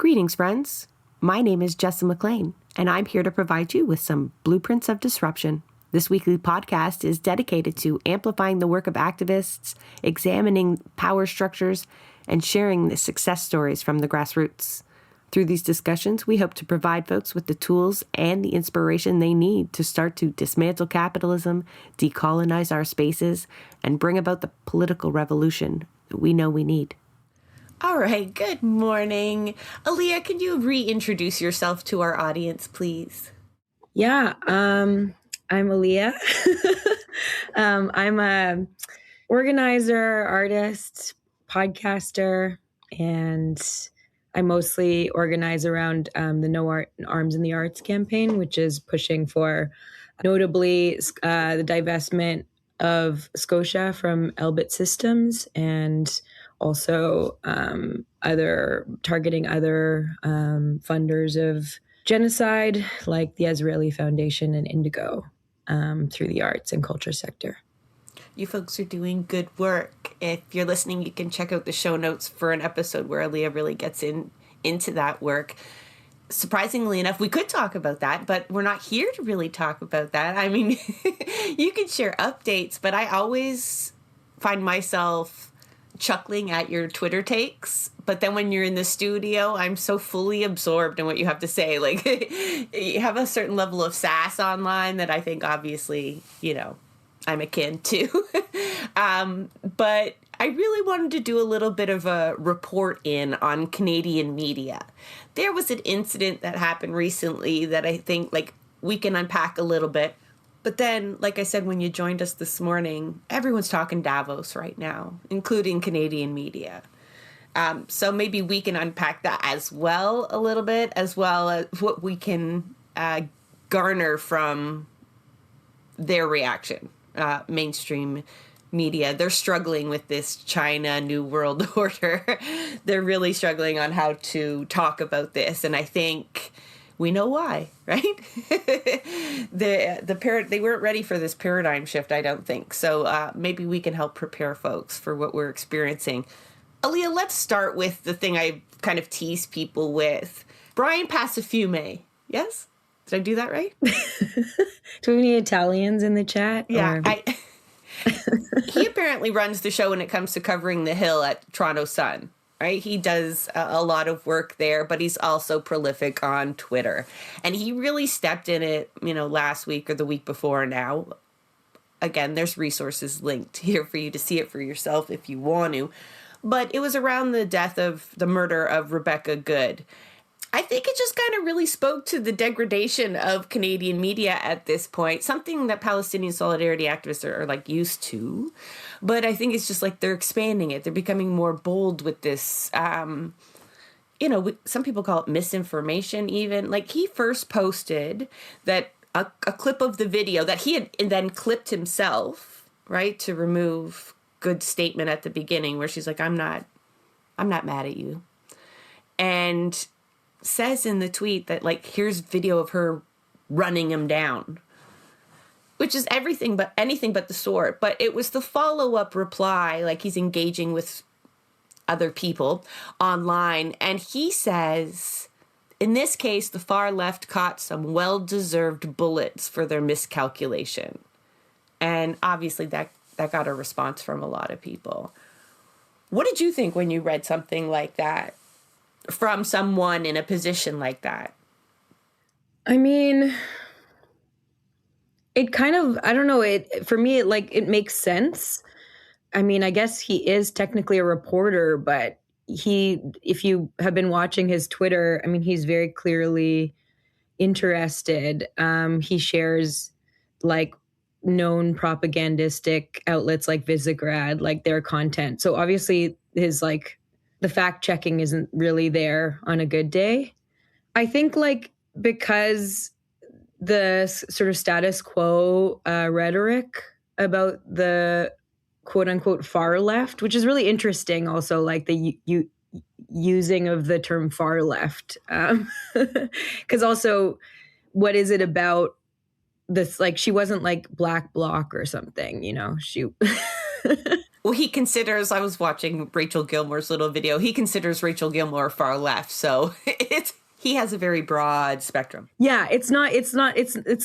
Greetings, friends. My name is Jessa McLean, and I'm here to provide you with some blueprints of disruption. This weekly podcast is dedicated to amplifying the work of activists, examining power structures, and sharing the success stories from the grassroots. Through these discussions, we hope to provide folks with the tools and the inspiration they need to start to dismantle capitalism, decolonize our spaces, and bring about the political revolution that we know we need. All right, good morning. Aliya, can you reintroduce yourself to our audience, please? Yeah, I'm Aliya. I'm a organizer, artist, podcaster, and I mostly organize around the No Arms in the Arts campaign, which is pushing for notably the divestment of Scotia from Elbit Systems and also targeting other funders of genocide like the Israeli Foundation and Indigo through the arts and culture sector. You folks are doing good work. If you're listening, you can check out the show notes for an episode where Aliya really gets into that work. Surprisingly enough, we could talk about that, but we're not here to really talk about that. I mean, you can share updates, but I always find myself chuckling at your Twitter takes. But then when you're in the studio, I'm so fully absorbed in what you have to say. Like, you have a certain level of sass online that I think obviously, I'm akin to. But I really wanted to do a little bit of a report on Canadian media. There was an incident that happened recently that I think we can unpack a little bit. But then, like I said, when you joined us this morning, everyone's talking Davos right now, including Canadian media. So maybe we can unpack that as well a little bit, as well as what we can garner from their reaction. Mainstream media, they're struggling with this China New World Order. They're really struggling on how to talk about this. And I think we know why, right? They weren't ready for this paradigm shift, I don't think. So maybe we can help prepare folks for what we're experiencing. Aliya, let's start with the thing I kind of tease people with. Brian Passafiume, yes? Did I do that right? Do we have any Italians in the chat? Yeah, he apparently runs the show when it comes to covering the Hill at Toronto Sun. Right? He does a lot of work there, but he's also prolific on Twitter. And he really stepped in it, last week or the week before now. Again, there's resources linked here for you to see it for yourself if you want to. But it was around the murder of Rebecca Good. I think it just kind of really spoke to the degradation of Canadian media at this point, something that Palestinian solidarity activists are used to. But I think it's just they're expanding it. They're becoming more bold with this, some people call it misinformation even. He first posted that a clip of the video that he had and then clipped himself, right, to remove Good's statement at the beginning where she's like, I'm not mad at you. And says in the tweet that here's video of her running him down, which is anything but the sort. But it was the follow-up reply, he's engaging with other people online. And he says, in this case, the far left caught some well-deserved bullets for their miscalculation. And obviously that got a response from a lot of people. What did you think when you read something like that from someone in a position like that? I mean, it kind of, I don't know, for me, it makes sense. I mean, I guess he is technically a reporter, but if you have been watching his Twitter, I mean, he's very clearly interested. He shares known propagandistic outlets like Visegrad, their content. So obviously his the fact checking isn't really there on a good day. I think because the sort of status quo rhetoric about the quote unquote far left, which is really interesting also, the using of the term far left. Because also, what is it about this? She wasn't Black Bloc or something, she... Well, he considers, I was watching Rachel Gilmore's little video, he considers Rachel Gilmore far left. So he has a very broad spectrum. Yeah, it's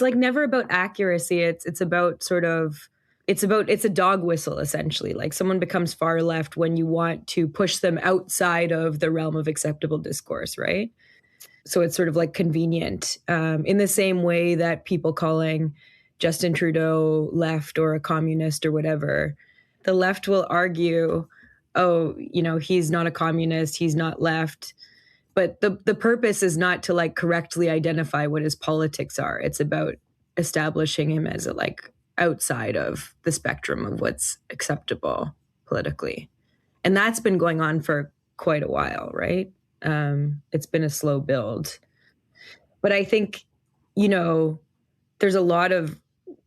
like never about accuracy. It's about sort of, it's a dog whistle, essentially. Like someone becomes far left when you want to push them outside of the realm of acceptable discourse, right? So it's sort of like convenient, in the same way that people calling Justin Trudeau left or a communist or whatever, the left will argue, oh, he's not a communist, he's not left. But the purpose is not to like correctly identify what his politics are. It's about establishing him as a like outside of the spectrum of what's acceptable politically. And that's been going on for quite a while, right? It's been a slow build. But I think, there's a lot of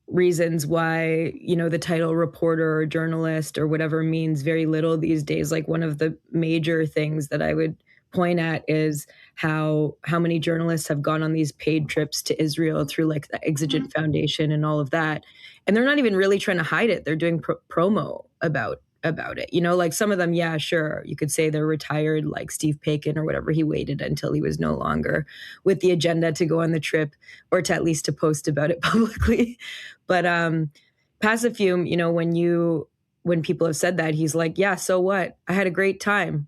reasons why, the title reporter or journalist or whatever means very little these days. Like one of the major things that I would point at is how many journalists have gone on these paid trips to Israel through like the Exigent Foundation and all of that. And they're not even really trying to hide it. They're doing promo about it. Like some of them, yeah, sure. You could say they're retired, like Steve Paikin or whatever. He waited until he was no longer with the agenda to go on the trip or to at least to post about it publicly. But Passafume, when people have said that, he's like, yeah, so what? I had a great time.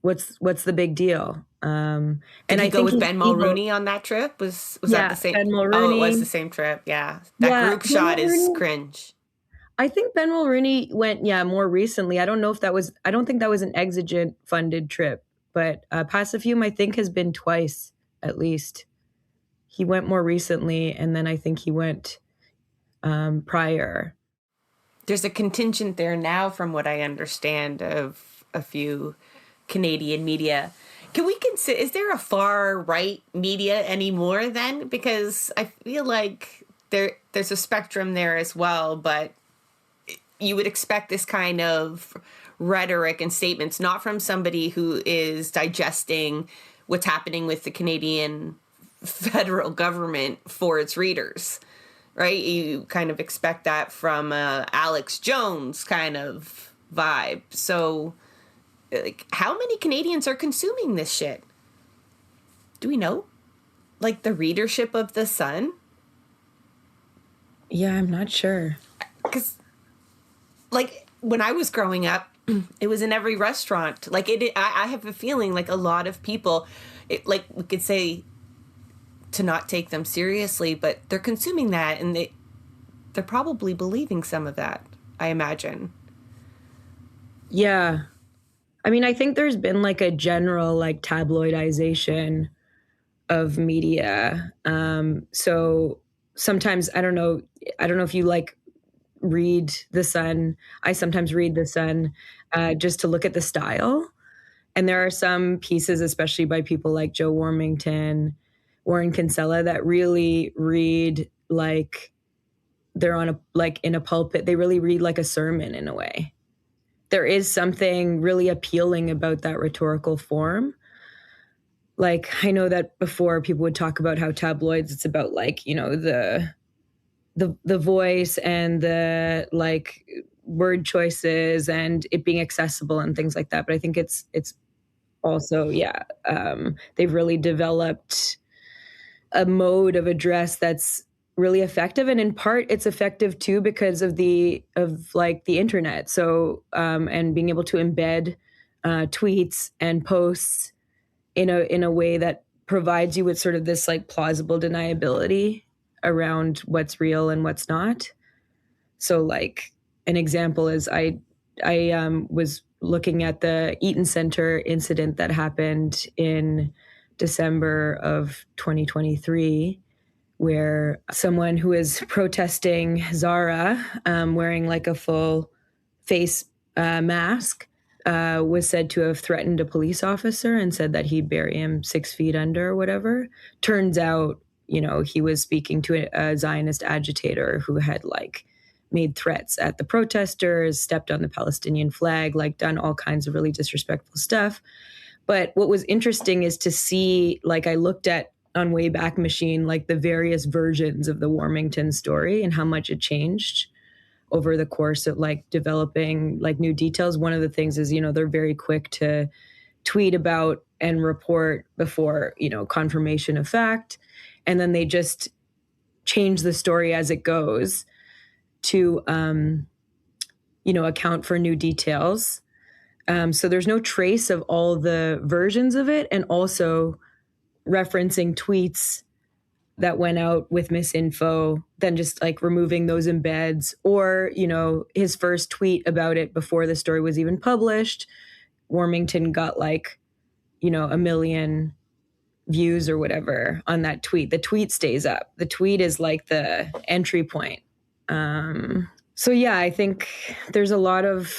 What's the big deal? And I go with Ben Mulrooney on that trip. Was that the same? Ben Mulrooney. Oh, it was the same trip. Yeah, that group shot is cringe. I think Ben Mulrooney went, more recently. I don't think that was an Exigent funded trip, but Passafume, I think, has been twice at least. He went more recently, and then I think he went prior. There's a contingent there now, from what I understand, of a few Canadian media. Can we consider, is there a far right media anymore then? Because I feel like there's a spectrum there as well, but you would expect this kind of rhetoric and statements not from somebody who is digesting what's happening with the Canadian federal government for its readers, right? You kind of expect that from Alex Jones kind of vibe. So like, how many Canadians are consuming this shit? Do we know? Like the readership of The Sun? Yeah, I'm not sure. Because, like, when I was growing up, it was in every restaurant. Like, I have a feeling like a lot of people, like, we could say to not take them seriously, but they're consuming that, and they're probably believing some of that, I imagine. Yeah. I mean, I think there's been like a general like tabloidization of media. So sometimes, I don't know if you like read The Sun. I sometimes read The Sun just to look at the style. And there are some pieces, especially by people like Joe Warmington, Warren Kinsella, that really read like they're in a pulpit. They really read like a sermon in a way. There is something really appealing about that rhetorical form. Like, I know that before people would talk about how tabloids, it's about like, the voice and the like word choices and it being accessible and things like that. But I think it's also, they've really developed a mode of address that's really effective. And in part, it's effective too because of the internet. So, and being able to embed tweets and posts in a way that provides you with sort of this like plausible deniability around what's real and what's not. So like an example is I was looking at the Eaton Center incident that happened in December of 2023, where someone who is protesting Zara, wearing like a full face mask, was said to have threatened a police officer and said that he'd bury him 6 feet under or whatever. Turns out, he was speaking to a Zionist agitator who had like made threats at the protesters, stepped on the Palestinian flag, like done all kinds of really disrespectful stuff. But what was interesting is to see, like I looked at on Wayback Machine, like the various versions of the Warmington story and how much it changed over the course of like developing like new details. One of the things is, they're very quick to tweet about and report before, confirmation of fact. And then they just change the story as it goes to, account for new details. So there's no trace of all the versions of it, and also referencing tweets that went out with misinfo, then just like removing those embeds, or, his first tweet about it before the story was even published. Warmington got like, 1 million views or whatever on that tweet. The tweet stays up. The tweet is like the entry point. So yeah, I think there's a lot of,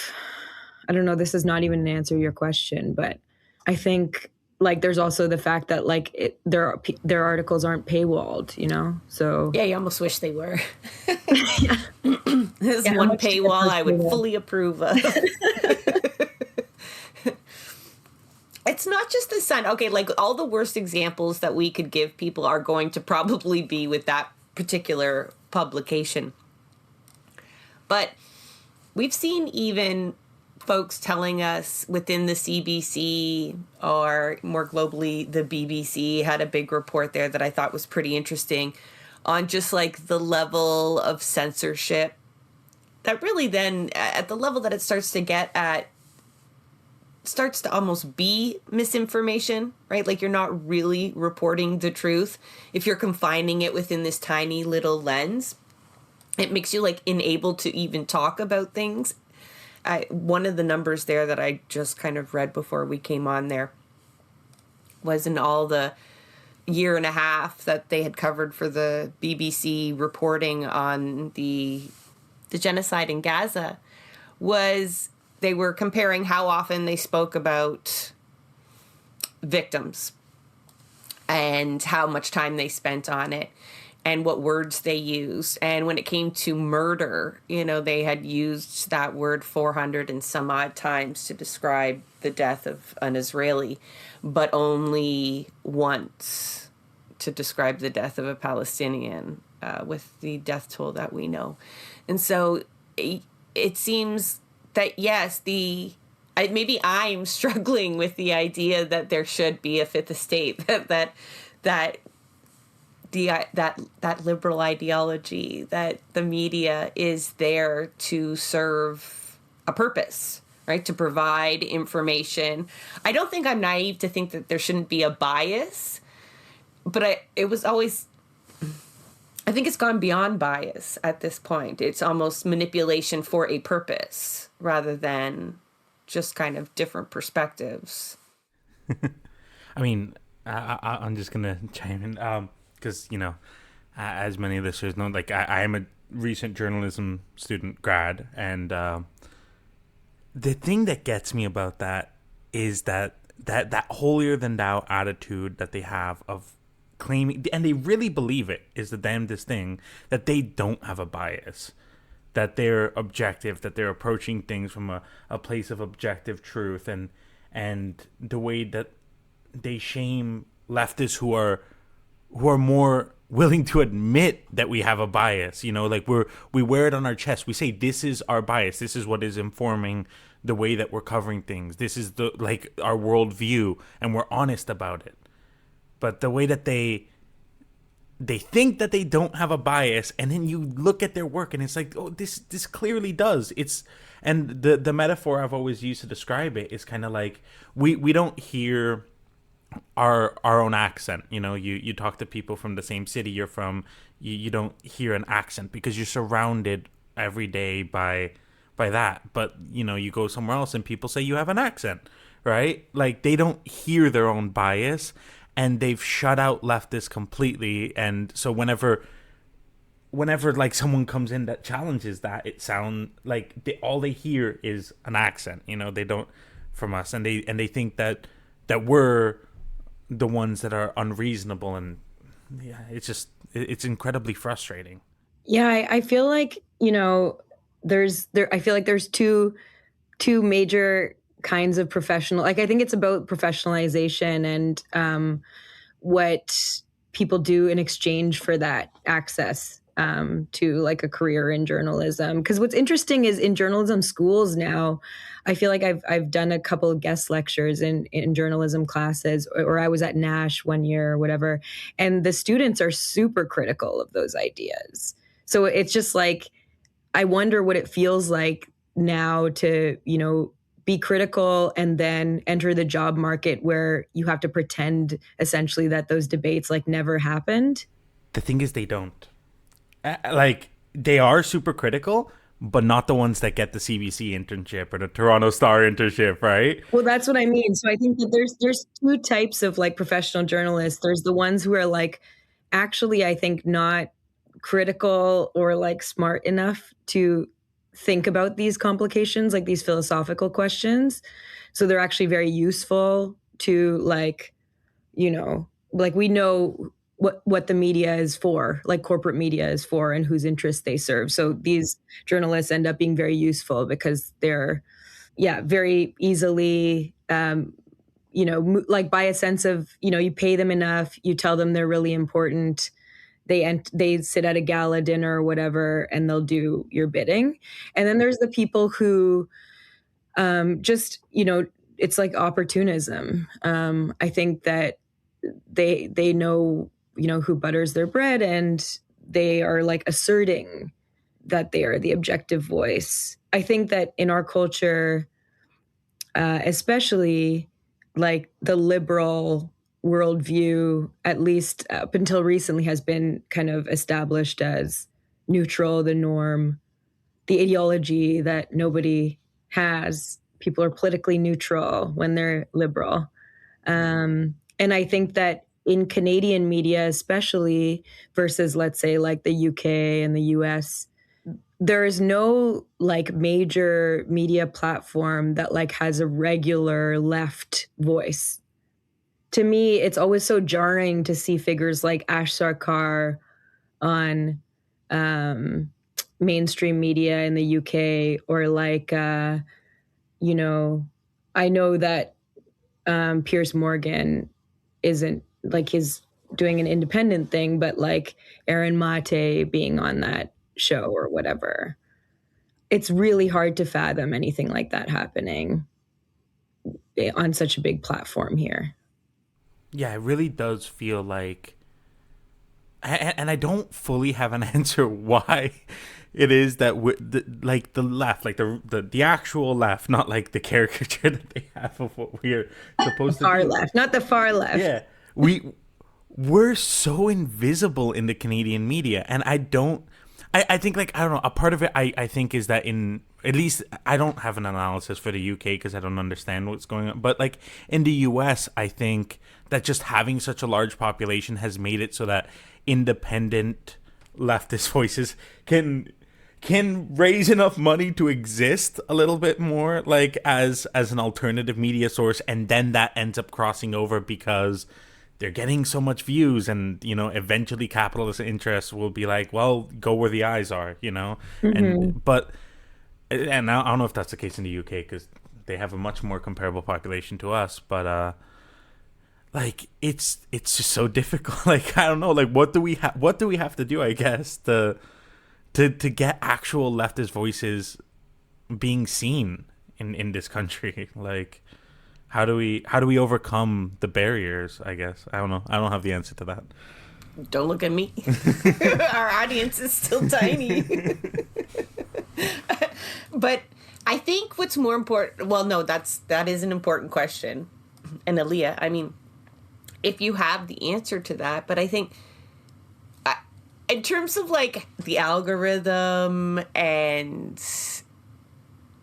I don't know, this is not even an answer to your question, but I think like there's also the fact that like their articles aren't paywalled, so yeah, you almost wish they were. This one paywall I would fully approve of. It's not just the Sun. Okay, like all the worst examples that we could give people are going to probably be with that particular publication. But we've seen even folks telling us within the CBC, or more globally, the BBC had a big report there that I thought was pretty interesting on just like the level of censorship that really then at the level that it starts to get at, starts to almost be misinformation, right? Like you're not really reporting the truth. If you're confining it within this tiny little lens, it makes you like unable to even talk about things. One of the numbers there that I just kind of read before we came on there was in all the year and a half that they had covered for the BBC reporting on the genocide in Gaza, was they were comparing how often they spoke about victims and how much time they spent on it and what words they used. And when it came to murder, they had used that word 400 and some odd times to describe the death of an Israeli, but only once to describe the death of a Palestinian, with the death toll that we know. And so it seems that, yes, maybe I'm struggling with the idea that there should be a fifth estate, that liberal ideology, that the media is there to serve a purpose, right? To provide information. I don't think I'm naive to think that there shouldn't be a bias, but I think it's gone beyond bias at this point. It's almost manipulation for a purpose rather than just kind of different perspectives. I mean, I'm just going to chime in because, as many listeners know, like I am a recent journalism student grad. And the thing that gets me about that is that holier than thou attitude that they have of claiming, and they really believe it is the damnedest thing, that they don't have a bias, that they're objective, that they're approaching things from a place of objective truth, and the way that they shame leftists who are more willing to admit that we have a bias. Like we wear it on our chest. We say this is our bias. This is what is informing the way that we're covering things. This is our worldview, and we're honest about it. But the way that they think that they don't have a bias, and then you look at their work and it's like, oh, this clearly does. And the metaphor I've always used to describe it is kind of like we don't hear our own accent. You talk to people from the same city you're from, you don't hear an accent because you're surrounded every day by that. But you go somewhere else and people say you have an accent, right? Like they don't hear their own bias. And they've shut out leftists completely. And so whenever like someone comes in that challenges that, it sounds like all they hear is an accent. They don't from us, and they think that we're the ones that are unreasonable. And yeah, it's incredibly frustrating. Yeah, I feel like I feel like there's two major kinds of professional, like I think it's about professionalization and what people do in exchange for that access to like a career in journalism. Because what's interesting is in journalism schools now, I feel like I've done a couple of guest lectures in journalism classes, or I was at Nash one year or whatever, and the students are super critical of those ideas. So it's just like, I wonder what it feels like now to, you know, be critical and then enter the job market where you have to pretend essentially that those debates like never happened. The thing is, they don't. Like, they are super critical, but not the ones that get the CBC internship or the Toronto Star internship, right? Well, that's what I mean. So I think that there's two types of like professional journalists. There's the ones who are like actually, I think, not critical or like smart enough to think about these complications, like these philosophical questions. So they're actually very useful to like, you know, like we know what the media is for, like corporate media is for, and whose interests they serve. So these journalists end up being very useful because they're, yeah, very easily, you know, like by a sense of, you know, you pay them enough, you tell them they're really important, they sit at a gala dinner or whatever, and they'll do your bidding. And then there's the people who just, you know, it's like opportunism. I think that they know, you know, who butters their bread, and they are like asserting that they are the objective voice. I think that in our culture, especially like the liberal worldview, at least up until recently, has been kind of established as neutral, the norm, the ideology that nobody has. People are politically neutral when they're liberal. And I think that in Canadian media, especially versus, let's say, like the UK and the US, there is no like major media platform that like has a regular left voice. To me, it's always so jarring to see figures like Ash Sarkar on mainstream media in the UK, or like, you know, I know that Piers Morgan isn't like, he's doing an independent thing, but like Aaron Mate being on that show or whatever, it's really hard to fathom anything like that happening on such a big platform here. Yeah, it really does feel like, and I don't fully have an answer why it is that like the left, like the actual left, not like the caricature that they have of what we're supposed to Far do. left, not the far left. Yeah, we're so invisible in the Canadian media, and I think, like, I don't know, a part of it I think is that, in at least, I don't have an analysis for the UK because I don't understand what's going on, but like in the US, I think that just having such a large population has made it so that independent leftist voices can raise enough money to exist a little bit more, like as an alternative media source, and then that ends up crossing over because they're getting so much views, and, you know, eventually capitalist interests will be like, well, go where the eyes are, you know. And I don't know if that's the case in the UK because they have a much more comparable population to us, but like it's just so difficult. Like, I don't know, like what do we have to do, I guess, to get actual leftist voices being seen in this country? Like, how do we overcome the barriers, I guess? I don't know. I don't have the answer to that. Don't look at me. Our audience is still tiny. But I think what's more important, well, no, that is an important question. And Aliya, I mean, if you have the answer to that, but I think in terms of like the algorithm and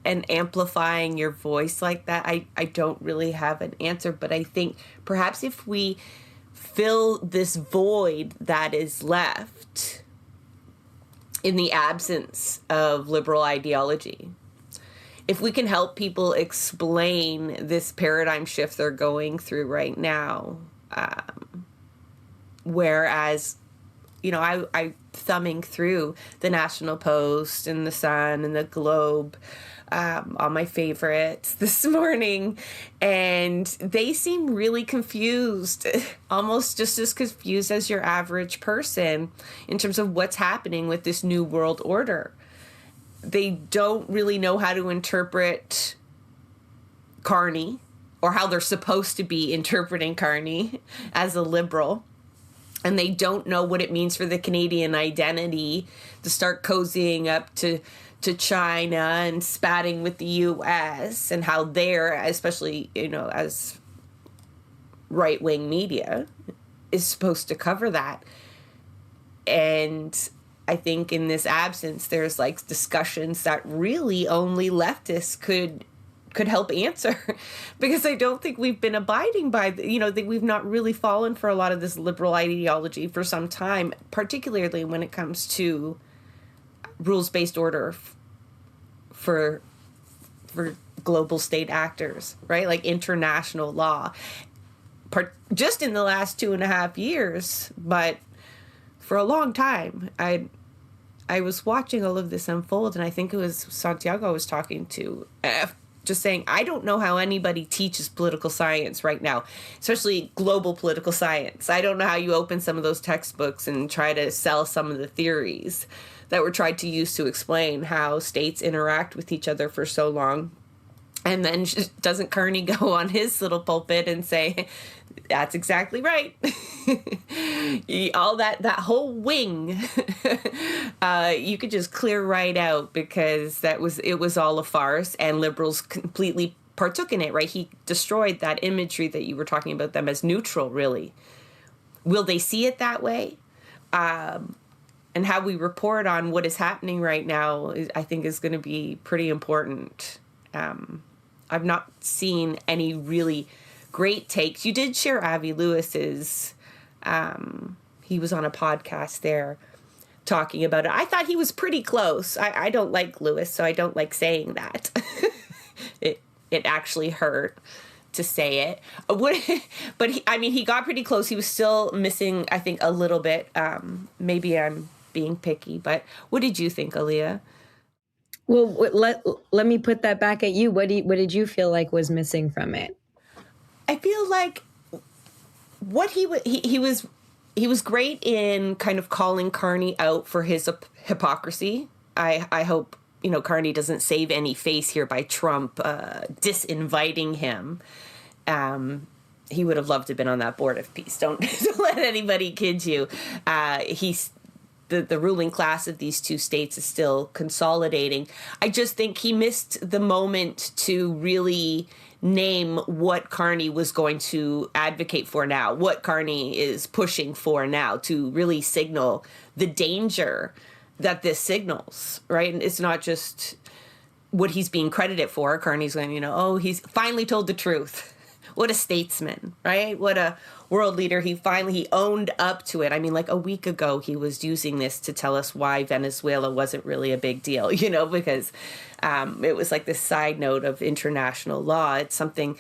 amplifying your voice like that, I don't really have an answer. But I think perhaps if we fill this void that is left in the absence of liberal ideology, if we can help people explain this paradigm shift they're going through right now, whereas, you know, I thumbing through the National Post and the Sun and the Globe, on my favorites this morning, and they seem really confused, almost just as confused as your average person in terms of what's happening with this new world order. They don't really know how to interpret Carney, or how they're supposed to be interpreting Carney as a liberal. And they don't know what it means for the Canadian identity to start cozying up to China and spatting with the U.S. and how they're, especially, as right-wing media, is supposed to cover that. And I think in this absence, there's like discussions that really only leftists could help answer, because I don't think we've been abiding by, that we've not really fallen for a lot of this liberal ideology for some time, particularly when it comes to rules-based order for global state actors, right? Like international law, just in the last 2.5 years, but for a long time, I was watching all of this unfold, and I think it was Santiago I was talking to, just saying, I don't know how anybody teaches political science right now, especially global political science. I don't know how you open some of those textbooks and try to sell some of the theories that were tried to use to explain how states interact with each other for so long. And then doesn't Carney go on his little pulpit and say, that's exactly right. All that whole wing, you could just clear right out, because it was all a farce, and liberals completely partook in it, right? He destroyed that imagery that you were talking about them as neutral, really. Will they see it that way? And how we report on what is happening right now, I think, is going to be pretty important. I've not seen any really great takes. You did share Avi Lewis's, he was on a podcast there talking about it. I thought he was pretty close. I don't like Lewis, so I don't like saying that. It actually hurt to say it. But he got pretty close. He was still missing, I think, a little bit. Maybe I'm being picky, but what did you think, Aliya? Well, let me put that back at you. What did you feel like was missing from it? I feel like what he was great in kind of calling Carney out for his hypocrisy. I hope Carney doesn't save any face here by Trump disinviting him. He would have loved to have been on that board of peace. Don't let anybody kid you. The ruling class of these two states is still consolidating. I just think he missed the moment to really name what Carney was going to advocate for now, what Carney is pushing for now, to really signal the danger that this signals, right? And it's not just what he's being credited for. Carney's going, he's finally told the truth. What a statesman, right? What a world leader. He owned up to it. I mean, like a week ago, he was using this to tell us why Venezuela wasn't really a big deal, because it was like this side note of international law. It's something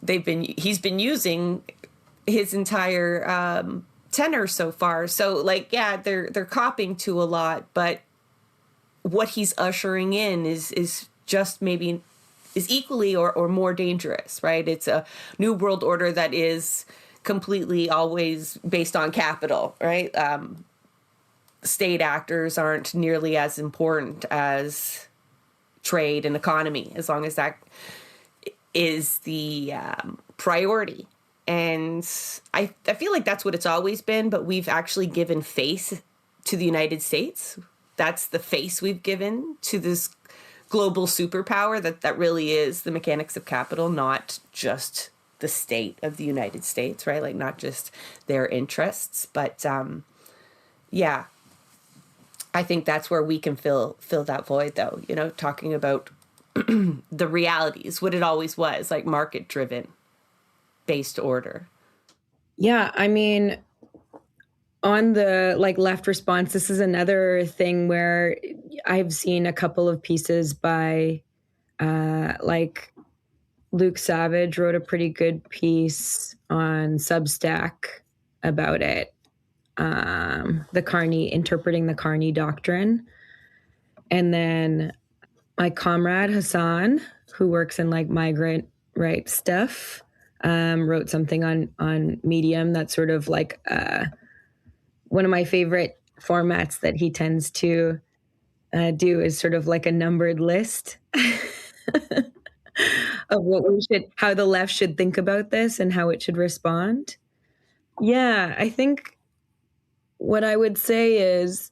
he's been using his entire tenor so far. So they're copying to a lot, but what he's ushering in is just maybe is equally or more dangerous, right? It's a new world order that is completely always based on capital, right? State actors aren't nearly as important as trade and economy, as long as that is the priority. And I feel like that's what it's always been, but we've actually given face to the United States. That's the face we've given to this global superpower that really is the mechanics of capital, not just the state of the United States, right? Like not just their interests, but I think that's where we can fill that void, though, talking about the realities, what it always was, like market-driven based order. Yeah, I mean, on the left response, this is another thing where I've seen a couple of pieces by Luke Savage wrote a pretty good piece on Substack about it. Interpreting the Carney doctrine. And then my comrade Hassan, who works in like migrant rights stuff, wrote something on Medium that's sort of like one of my favorite formats that he tends to do is sort of like a numbered list of how the left should think about this and how it should respond. Yeah, I think what I would say is,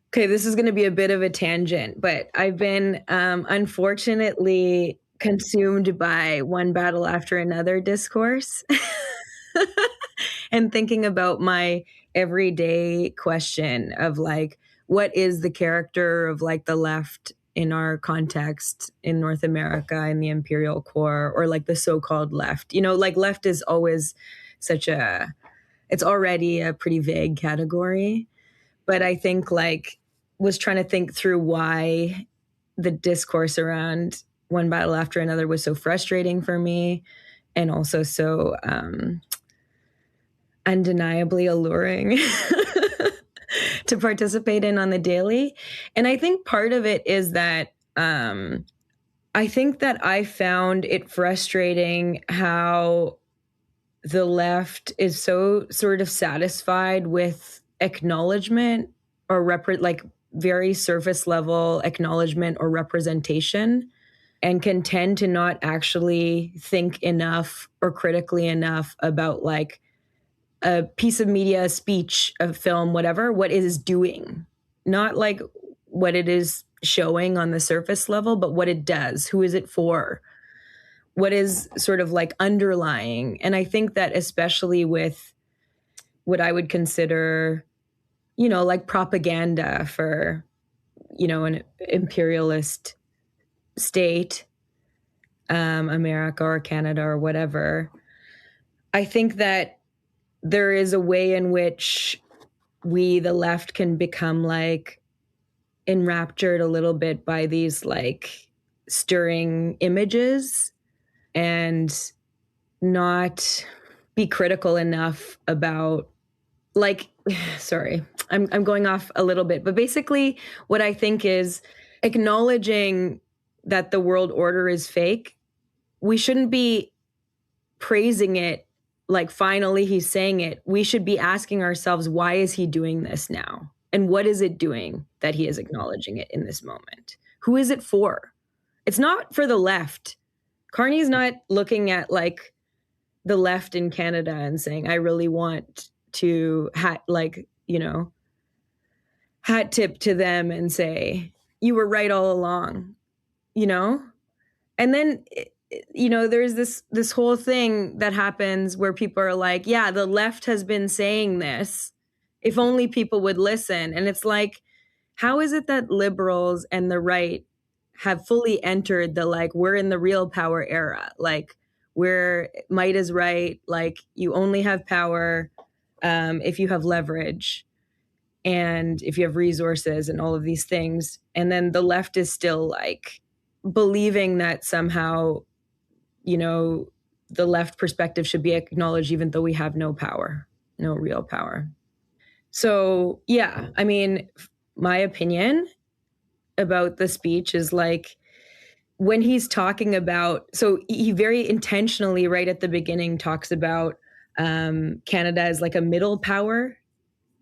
okay, this is going to be a bit of a tangent, but I've been unfortunately consumed by one battle after another discourse and thinking about my everyday question of like, what is the character of like the left in our context in North America in the imperial core, or like the so-called left? You know, like left is always it's already a pretty vague category. But I think like was trying to think through why the discourse around one battle after another was so frustrating for me, and also so undeniably alluring to participate in on the daily. And I think part of it is that I think that I found it frustrating how the left is so sort of satisfied with acknowledgement or like very surface level acknowledgement or representation, and can tend to not actually think enough or critically enough about like a piece of media, a speech, a film, whatever, what it is doing, not like what it is showing on the surface level, but what it does, who is it for, what is sort of like underlying. And I think that especially with what I would consider, you know, like propaganda for, you know, an imperialist state, America or Canada or whatever, I think that there is a way in which we, the left, can become like enraptured a little bit by these like stirring images and not be critical enough about like, sorry, I'm going off a little bit, but basically what I think is acknowledging that the world order is fake. We shouldn't be praising it like finally he's saying it. We should be asking ourselves, why is he doing this now? And what is it doing that he is acknowledging it in this moment? Who is it for? It's not for the left. Carney's not looking at like the left in Canada and saying, I really want to hat tip to them and say, you were right all along, you know? And then, you know, there's this whole thing that happens where people are like, yeah, the left has been saying this, if only people would listen. And it's like, how is it that liberals and the right have fully entered the like, we're in the real power era, like where might is right, like you only have power if you have leverage and if you have resources and all of these things. And then the left is still like believing that somehow, you know, the left perspective should be acknowledged even though we have no power, no real power. So, yeah, I mean, my opinion about the speech is like when he's talking about, so he very intentionally right at the beginning talks about Canada as like a middle power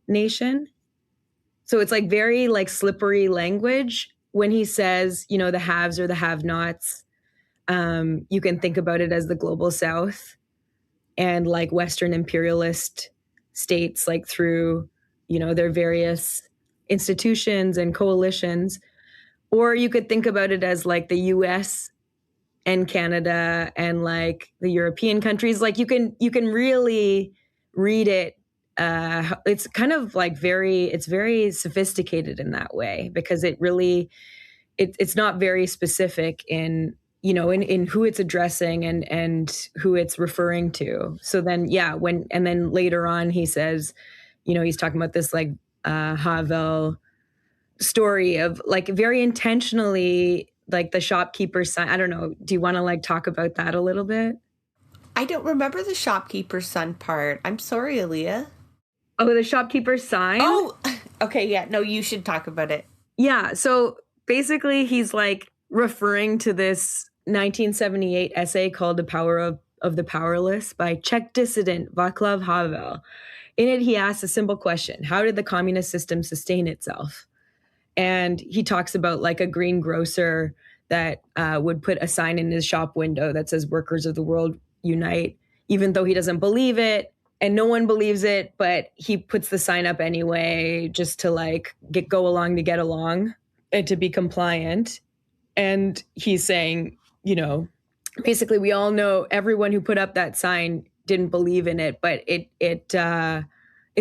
nation. So it's like very like slippery language when he says, you know, the haves or the have-nots. You can think about it as the global South and like Western imperialist states, like through, you know, their various institutions and coalitions. Or you could think about it as like the US and Canada and like the European countries. Like you can really read it. It's kind of like it's very sophisticated in that way because it really, it's not very specific in, you know, in who it's addressing and who it's referring to. So then, yeah, and then later on he says, you know, he's talking about this like Havel story of like very intentionally like the shopkeeper's son. I don't know. Do you want to like talk about that a little bit? I don't remember the shopkeeper's son part. I'm sorry, Aliya. Oh, the shopkeeper's sign? Oh, okay, yeah. No, you should talk about it. Yeah. So basically he's like referring to this 1978 essay called The Power of the Powerless by Czech dissident Václav Havel. In it, he asks a simple question: how did the communist system sustain itself? And he talks about like a greengrocer that would put a sign in his shop window that says "Workers of the World Unite," even though he doesn't believe it and no one believes it, but he puts the sign up anyway just to like go along to get along and to be compliant. And he's saying, you know, basically we all know everyone who put up that sign didn't believe in it, but it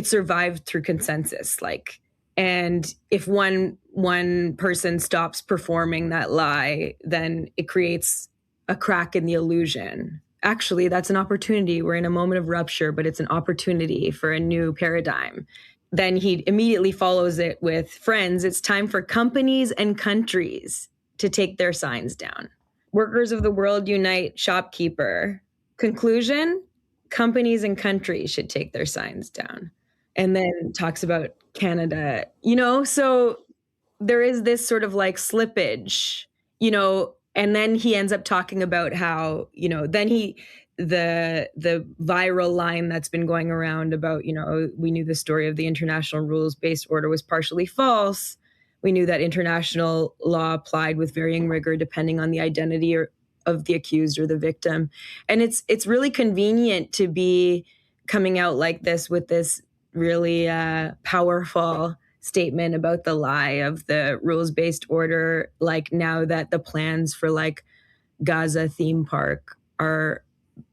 survived through consensus. Like, and if one person stops performing that lie, then it creates a crack in the illusion. Actually, that's an opportunity. We're in a moment of rupture, but it's an opportunity for a new paradigm. Then he immediately follows it with, friends, it's time for companies and countries to take their signs down. Workers of the world unite, shopkeeper. Conclusion, companies and countries should take their signs down. And then talks about Canada, you know, so there is this sort of like slippage, you know, and then he ends up talking about how, you know, then the viral line that's been going around about, you know, we knew the story of the international rules-based order was partially false. We knew that international law applied with varying rigor depending on the identity of the accused or the victim. And it's really convenient to be coming out like this with this really powerful statement about the lie of the rules-based order, like now that the plans for like Gaza theme park are,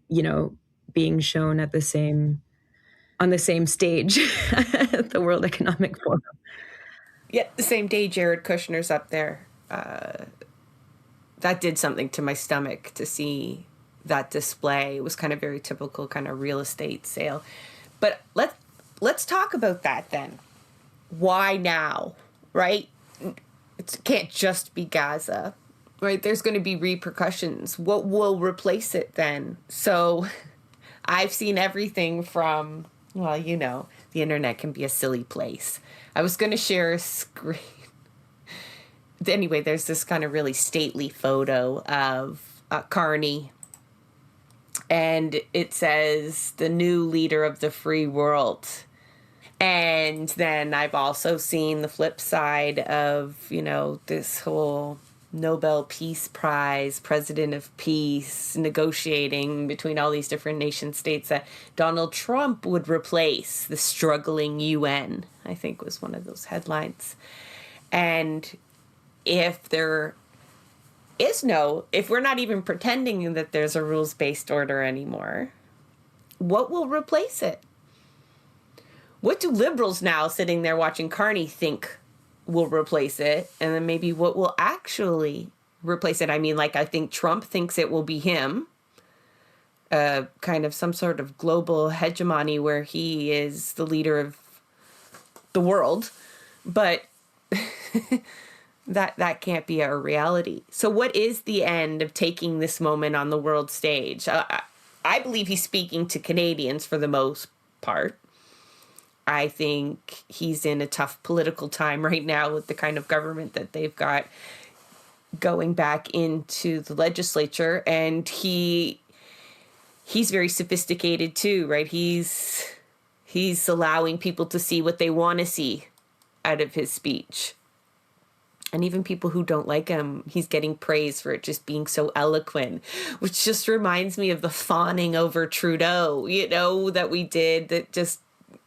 you know, being shown on the same stage at the World Economic Forum. Yeah, the same day Jared Kushner's up there. That did something to my stomach to see that display. It was kind of very typical kind of real estate sale. But let's talk about that then. Why now, right? It can't just be Gaza, right? There's going to be repercussions. What will replace it then? So I've seen everything from, well, you know, the internet can be a silly place. I was going to share a screen. Anyway, there's this kind of really stately photo of Carney. And it says, the new leader of the free world. And then I've also seen the flip side of, you know, this whole Nobel Peace Prize, President of Peace, negotiating between all these different nation states that Donald Trump would replace the struggling UN, I think was one of those headlines. And if there is if we're not even pretending that there's a rules-based order anymore, what will replace it? What do liberals now sitting there watching Carney think will replace it? And then maybe what will actually replace it? I mean, like, I think Trump thinks it will be him, kind of some sort of global hegemony where he is the leader of the world. But that can't be our reality. So what is the end of taking this moment on the world stage? I believe he's speaking to Canadians for the most part. I think he's in a tough political time right now with the kind of government that they've got going back into the legislature. And he's very sophisticated too, right? He's allowing people to see what they want to see out of his speech. And even people who don't like him, he's getting praise for it just being so eloquent, which just reminds me of the fawning over Trudeau, you know, that we did, that just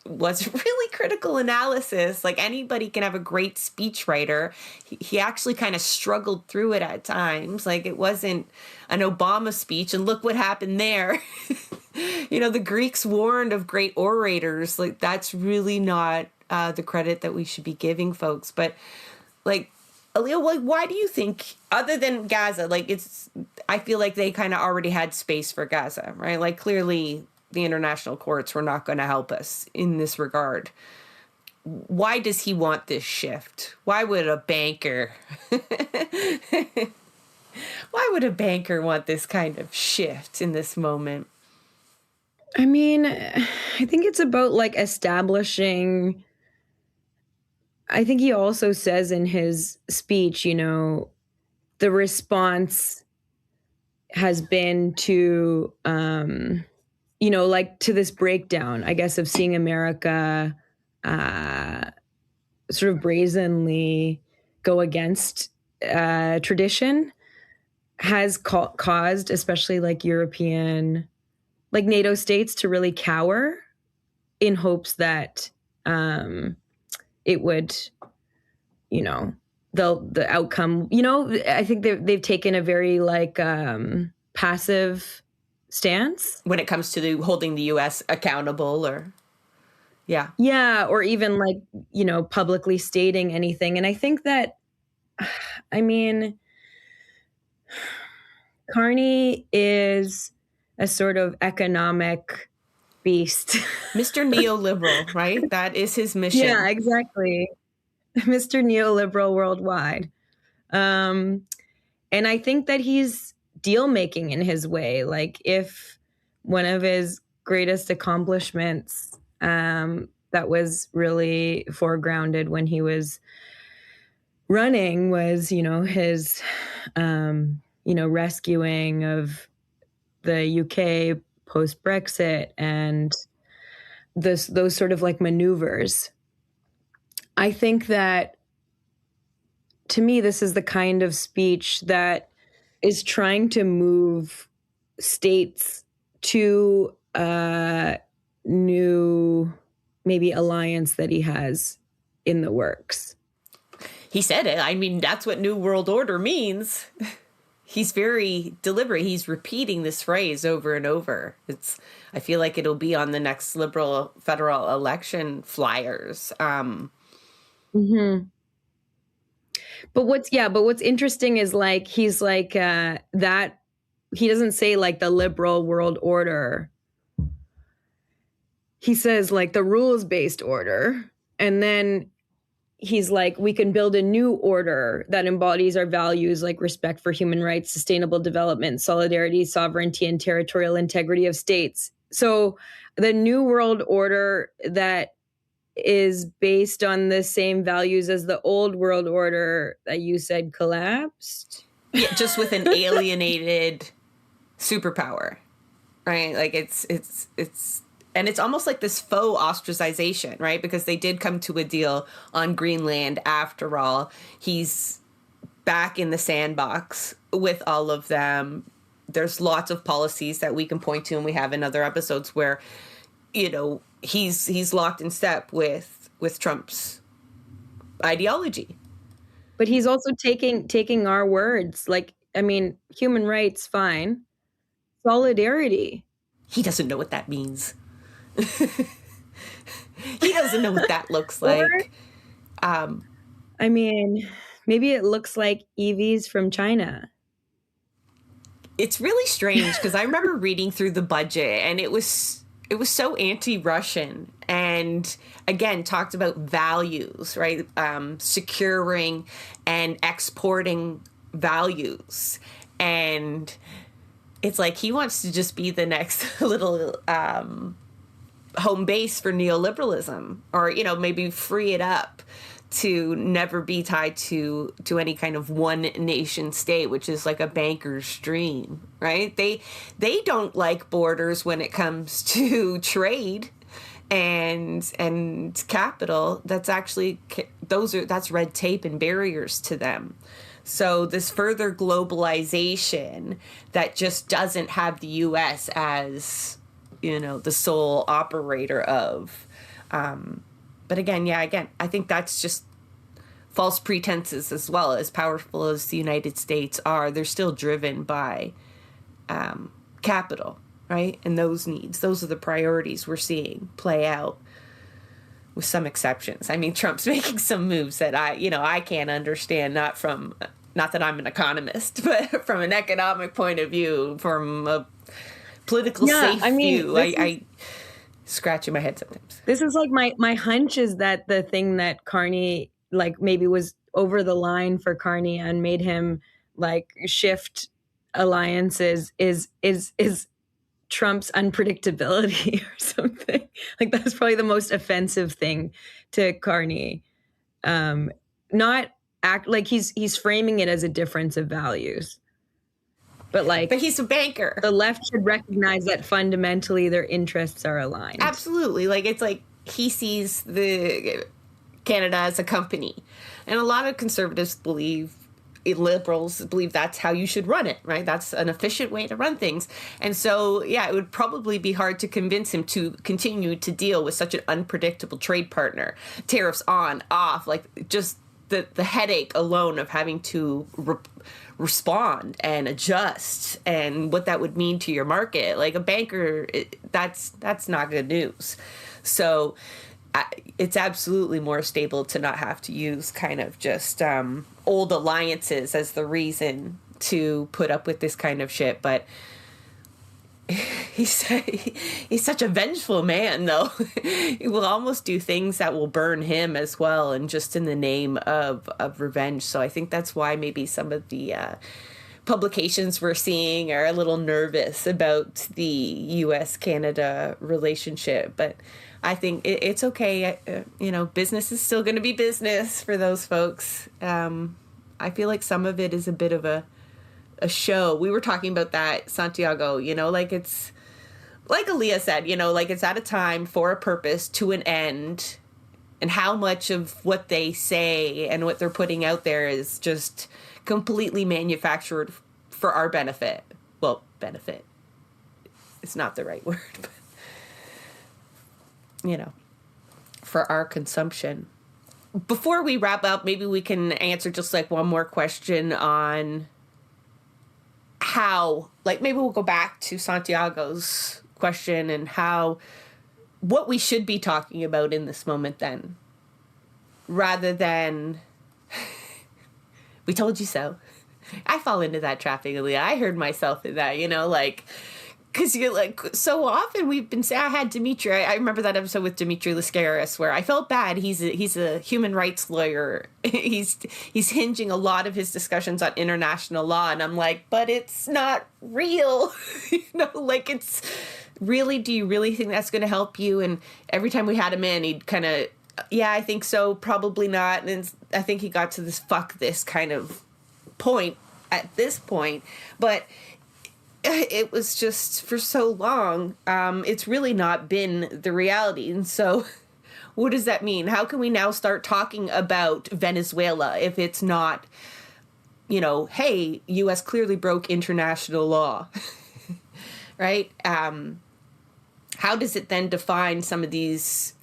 was really critical analysis. Like, anybody can have a great speechwriter. He actually kind of struggled through it at times. Like, it wasn't an Obama speech, and look what happened there. You know, the Greeks warned of great orators. Like, that's really not the credit that we should be giving folks. But, like, Aliya, like, why do you think, other than Gaza, like, I feel like they kind of already had space for Gaza, right? Like, clearly the international courts were not going to help us in this regard. Why does he want this shift? Why would a banker want this kind of shift in this moment? I mean, I think it's about like establishing I think he also says in his speech, you know, the response has been to, you know, like to this breakdown, I guess, of seeing America sort of brazenly go against tradition has caused, especially like European, like NATO states, to really cower in hopes that it would, you know, the outcome, you know, I think they've taken a very like passive stance when it comes to holding the U.S. accountable, or yeah, or even like, you know, publicly stating anything. And I think that, I mean, Carney is a sort of economic beast. Mr. Neoliberal, right? That is his mission. Yeah, exactly. Mr. Neoliberal worldwide. And I think that he's deal making in his way. Like, if one of his greatest accomplishments that was really foregrounded when he was running was, you know, his, you know, rescuing of the UK post Brexit and those sort of like maneuvers. I think that, to me, this is the kind of speech that is trying to move states to a new, maybe, alliance that he has in the works. He said it. I mean, that's what New World Order means. He's very deliberate. He's repeating this phrase over and over. I feel like it'll be on the next Liberal federal election flyers. Mm-hmm. But what's interesting is like, he's like that he doesn't say like the liberal world order. He says like the rules-based order. And then he's like, we can build a new order that embodies our values like respect for human rights, sustainable development, solidarity, sovereignty, and territorial integrity of states. So the new world order that is based on the same values as the old world order that you said collapsed. Yeah, just with an alienated superpower, right? Like it's and it's almost like this faux ostracization, right? Because they did come to a deal on Greenland after all. He's back in the sandbox with all of them. There's lots of policies that we can point to, and we have in other episodes where, you know, he's locked in step with Trump's ideology. But he's also taking our words. Like, I mean, human rights, fine. Solidarity. He doesn't know what that means. He doesn't know what that looks like. I mean, maybe it looks like EVs from China. It's really strange because I remember reading through the budget, and it was so anti-Russian, and again talked about values, right? Securing and exporting values, and it's like he wants to just be the next little home base for neoliberalism, or, you know, maybe free it up to never be tied to any kind of one nation state, which is like a banker's dream, right? They don't like borders when it comes to trade and capital. That's actually that's red tape and barriers to them. So this further globalization that just doesn't have the U.S. as, you know, the sole operator of. But again, I think that's just false pretenses as well. As powerful as the United States are, they're still driven by capital, right? And those needs. Those are the priorities we're seeing play out, with some exceptions. I mean, Trump's making some moves that I can't understand, not that I'm an economist, but from an economic point of view, from a political view. I scratching my head sometimes. This is like my hunch is that the thing that Carney like maybe was over the line for Carney and made him like shift alliances is Trump's unpredictability or something. Like that's probably the most offensive thing to Carney. Not act like he's framing it as a difference of values. But he's a banker. The left should recognize that fundamentally their interests are aligned. Absolutely. It's like he sees the Canada as a company. And a lot of conservatives liberals believe that's how you should run it, right? That's an efficient way to run things. And so, yeah, it would probably be hard to convince him to continue to deal with such an unpredictable trade partner. Tariffs on, off, just the headache alone of having to respond and adjust and what that would mean to your market. Like a banker, that's not good news. So it's absolutely more stable to not have to use kind of just old alliances as the reason to put up with this kind of shit. But he's such a vengeful man, though. He will almost do things that will burn him as well, and just in the name of revenge. So I think that's why maybe some of the publications we're seeing are a little nervous about the U.S.-Canada relationship. But I think it's okay. Business is still going to be business for those folks. I feel like some of it is a bit of a show. We were talking about that, Santiago, it's like Aliya said, it's at a time for a purpose to an end, and how much of what they say and what they're putting out there is just completely manufactured for our benefit. Well, benefit. It's not the right word, but, for our consumption. Before we wrap up, maybe we can answer just one more question on how, maybe we'll go back to Santiago's question and what we should be talking about in this moment then, rather than we told you so. I fall into that trap, Aliya. I heard myself in that, because you're so often we've been saying, I had Dimitri. I remember that episode with Dimitri Lascaris where I felt bad. He's a human rights lawyer. He's hinging a lot of his discussions on international law, and I'm like, but it's not real. It's really. Do you really think that's going to help you? And every time we had him in, he'd kind of, yeah, I think so, probably not. And I think he got to this fuck this kind of point at this point, but it was just for so long. It's really not been the reality. And so what does that mean? How can we now start talking about Venezuela if it's not, hey, U.S. clearly broke international law, right? How does it then define some of these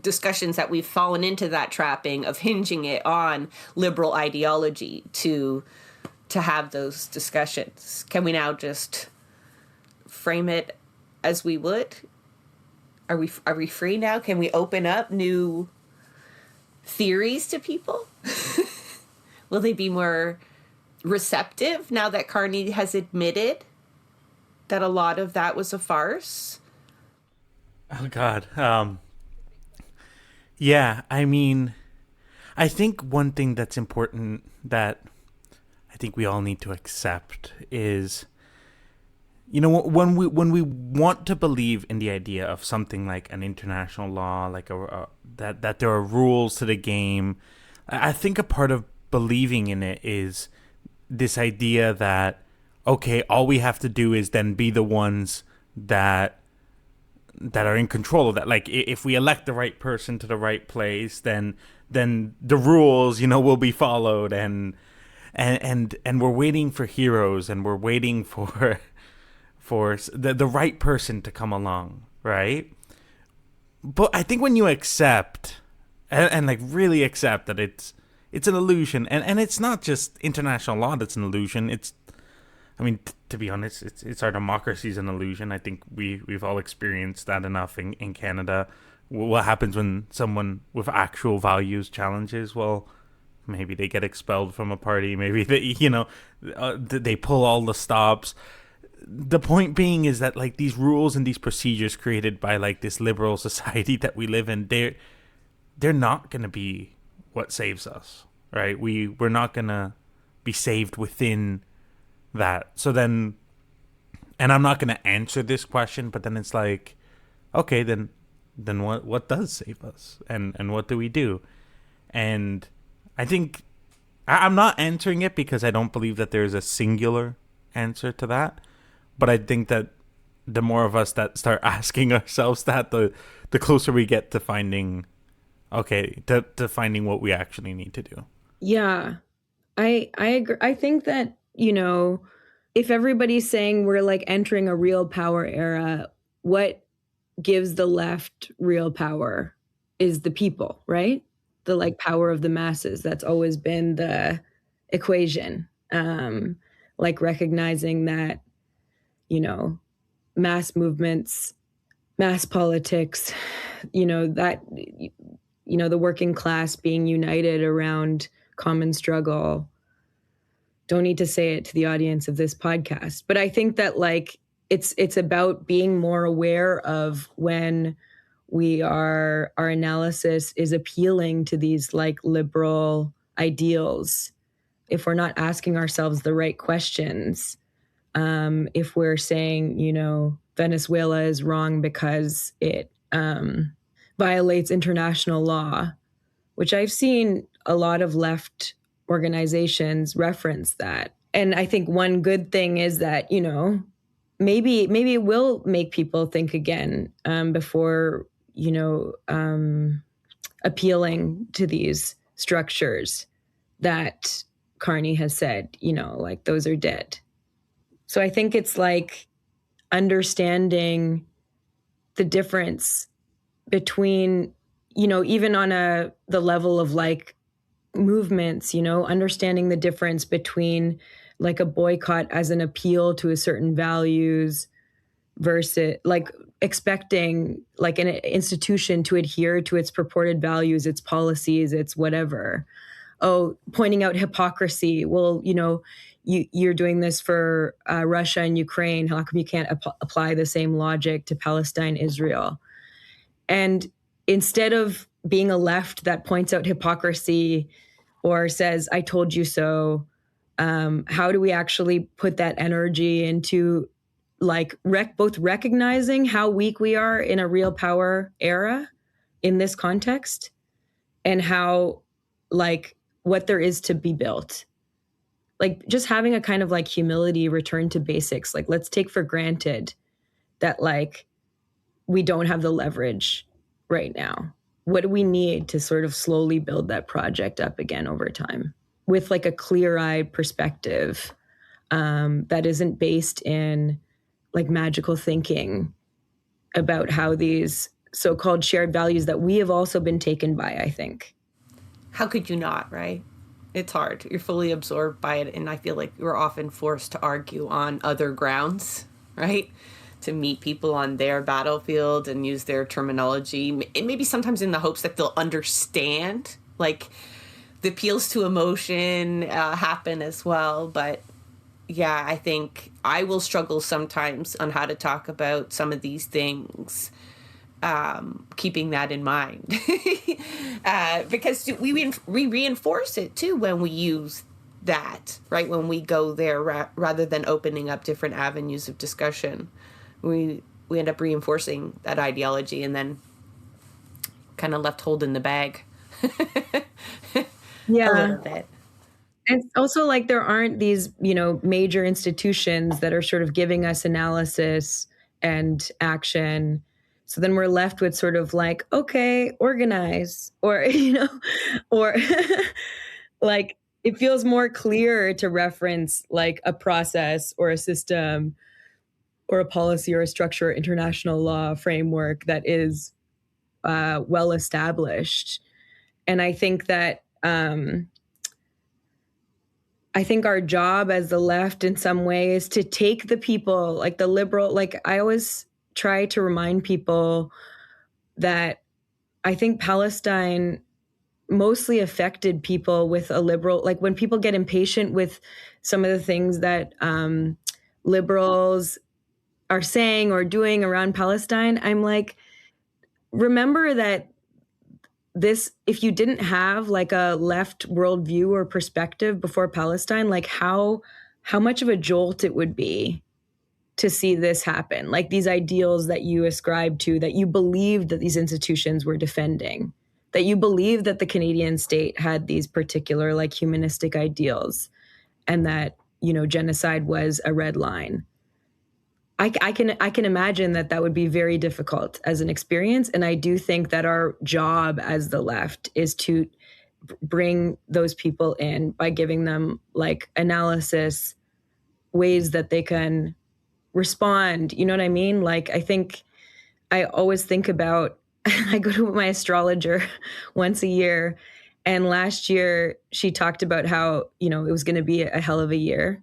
discussions that we've fallen into that trapping of hinging it on liberal ideology to have those discussions? Can we now just frame it as we would? Are we free now? Can we open up new theories to people? Will they be more receptive now that Carney has admitted that a lot of that was a farce? Oh God. Yeah, I mean, I think one thing that's important that I think we all need to accept is, when we want to believe in the idea of something like an international law, like that there are rules to the game, I think a part of believing in it is this idea that, okay, all we have to do is then be the ones that are in control of that. Like, if we elect the right person to the right place, then the rules, will be followed, and we're waiting for heroes, and we're waiting for the right person to come along, right? But I think when you accept and really accept that it's an illusion, and it's not just international law that's an illusion. It's, to be honest, it's our democracy's an illusion. I think we've all experienced that enough in Canada. What happens when someone with actual values challenges? Well, maybe they get expelled from a party. Maybe they pull all the stops. The point being is that these rules and these procedures created by this liberal society that we live in, they're not going to be what saves us, right? We're not going to be saved within that. So then, and I'm not going to answer this question, but then it's okay, then what does save us, and what do we do? And I think I'm not answering it because I don't believe that there's a singular answer to that. But I think that the more of us that start asking ourselves that, the closer we get to finding, to finding what we actually need to do. Yeah, I agree. I think that, if everybody's saying we're like entering a real power era, what gives the left real power is the people, right? The like power of the masses. That's always been the equation. Like recognizing that, mass movements, mass politics, that, the working class being united around common struggle. Don't need to say it to the audience of this podcast, but I think that like it's about being more aware of when our analysis is appealing to these like liberal ideals. If we're not asking ourselves the right questions, if we're saying, Venezuela is wrong because it violates international law, which I've seen a lot of left organizations reference that. And I think one good thing is that, maybe it will make people think again before, appealing to these structures that Carney has said, like those are dead. So I think it's like understanding the difference between, even on the level of like movements, understanding the difference between like a boycott as an appeal to a certain values versus like expecting like an institution to adhere to its purported values, its policies, its whatever. Oh, pointing out hypocrisy. Well, you're doing this for Russia and Ukraine. How come you can't apply the same logic to Palestine, Israel? And instead of being a left that points out hypocrisy or says, I told you so, how do we actually put that energy into like both recognizing how weak we are in a real power era in this context and how like what there is to be built? Like just having a kind of like humility, return to basics. Like let's take for granted that like we don't have the leverage right now. What do we need to sort of slowly build that project up again over time with like a clear-eyed perspective that isn't based in like magical thinking about how these so-called shared values that we have also been taken by, I think. How could you not, right? It's hard. You're fully absorbed by it. And I feel like we're often forced to argue on other grounds, right? To meet people on their battlefield and use their terminology. And maybe sometimes in the hopes that they'll understand. Like the appeals to emotion happen as well. But yeah, I think I will struggle sometimes on how to talk about some of these things. Keeping that in mind because we reinforce it too when we use that, right? When we go there rather than opening up different avenues of discussion, we end up reinforcing that ideology and then kind of left holding the bag. Yeah. A little bit. And also like there aren't these, major institutions that are sort of giving us analysis and action. So then we're left with sort of like, okay, organize, or, or like it feels more clear to reference like a process or a system or a policy or a structure, international law framework that is well established. And I think that our job as the left in some way is to take the people, like the liberal, like I always try to remind people that I think Palestine mostly affected people with a liberal, like when people get impatient with some of the things that liberals are saying or doing around Palestine, I'm like, remember that if you didn't have like a left worldview or perspective before Palestine, like how much of a jolt it would be to see this happen, like these ideals that you ascribe to, that you believed that these institutions were defending, that you believe that the Canadian state had these particular like humanistic ideals and that, you know, genocide was a red line. I can imagine that would be very difficult as an experience. And I do think that our job as the left is to bring those people in by giving them like analysis, ways that they can respond. You know what I mean? Like, I think I always think about, I go to my astrologer once a year. And last year she talked about how, you know, it was going to be a hell of a year.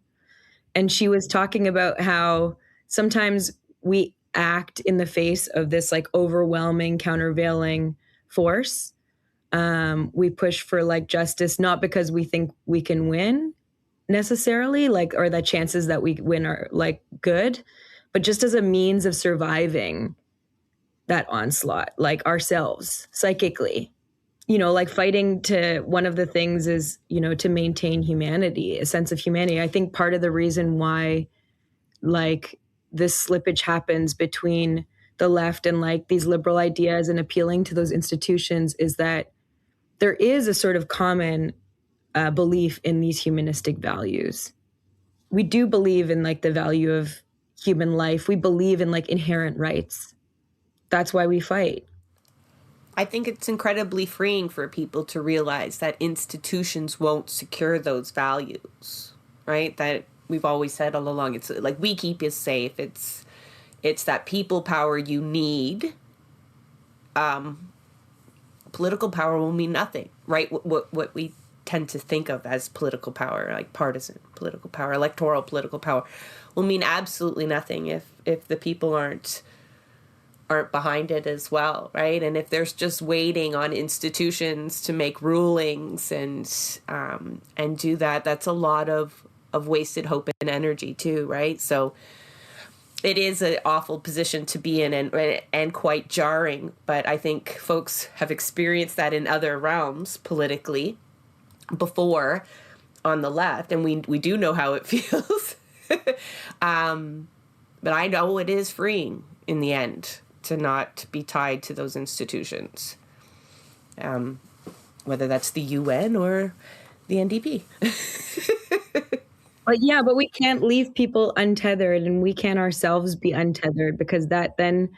And she was talking about how sometimes we act in the face of this like overwhelming, countervailing force. We push for like justice, not because we think we can win necessarily, like, or that chances that we win are like good, but just as a means of surviving that onslaught, like ourselves psychically, you know, like fighting to, one of the things is, you know, to maintain humanity, a sense of humanity. I think part of the reason why like this slippage happens between the left and like these liberal ideas and appealing to those institutions is that there is a sort of common belief in these humanistic values. We do believe in like the value of human life. We believe in like inherent rights. That's why we fight. I think it's incredibly freeing for people to realize that institutions won't secure those values, right? That we've always said all along. It's like, we keep you safe. It's that people power you need. Political power will mean nothing, right? What we tend to think of as political power, like partisan political power, electoral political power, will mean absolutely nothing if the people aren't behind it as well, right? And if there's just waiting on institutions to make rulings and do that, that's a lot of wasted hope and energy too, right? So it is an awful position to be in and quite jarring, but I think folks have experienced that in other realms politically before on the left, and we do know how it feels. But I know it is freeing in the end to not be tied to those institutions, whether that's the UN or the NDP. But we can't leave people untethered, and we can't ourselves be untethered, because that then,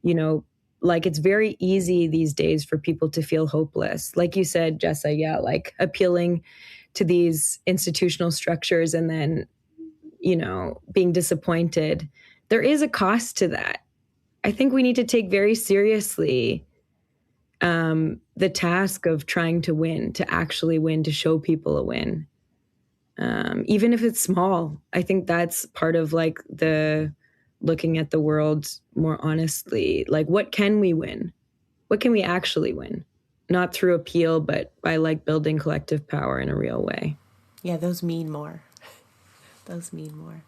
you know, like, it's very easy these days for people to feel hopeless. Like you said, Jessa, yeah, like appealing to these institutional structures and then, you know, being disappointed. There is a cost to that. I think we need to take very seriously the task of trying to win, to actually win, to show people a win. Even if it's small. I think that's part of like the looking at the world more honestly. Like, what can we win? What can we actually win? Not through appeal, but by like building collective power in a real way. Yeah, those mean more. Those mean more.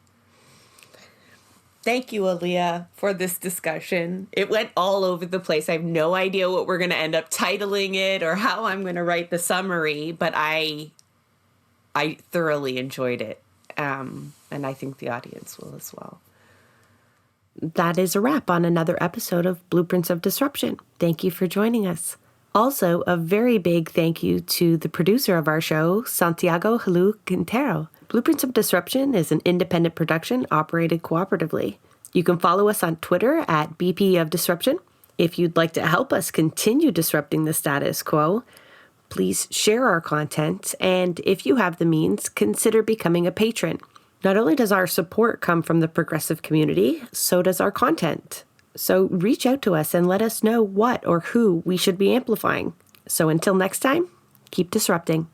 Thank you, Aliya, for this discussion. It went all over the place. I have no idea what we're going to end up titling it or how I'm going to write the summary, but I thoroughly enjoyed it. And I think the audience will as well. That is a wrap on another episode of Blueprints of Disruption. Thank you for joining us. Also, a very big thank you to the producer of our show, Santiago Halu Quintero. Blueprints of Disruption is an independent production operated cooperatively. You can follow us on Twitter at BP of Disruption. If you'd like to help us continue disrupting the status quo, please share our content, and if you have the means, consider becoming a patron. Not only does our support come from the progressive community, so does our content. So reach out to us and let us know what or who we should be amplifying. So until next time, keep disrupting.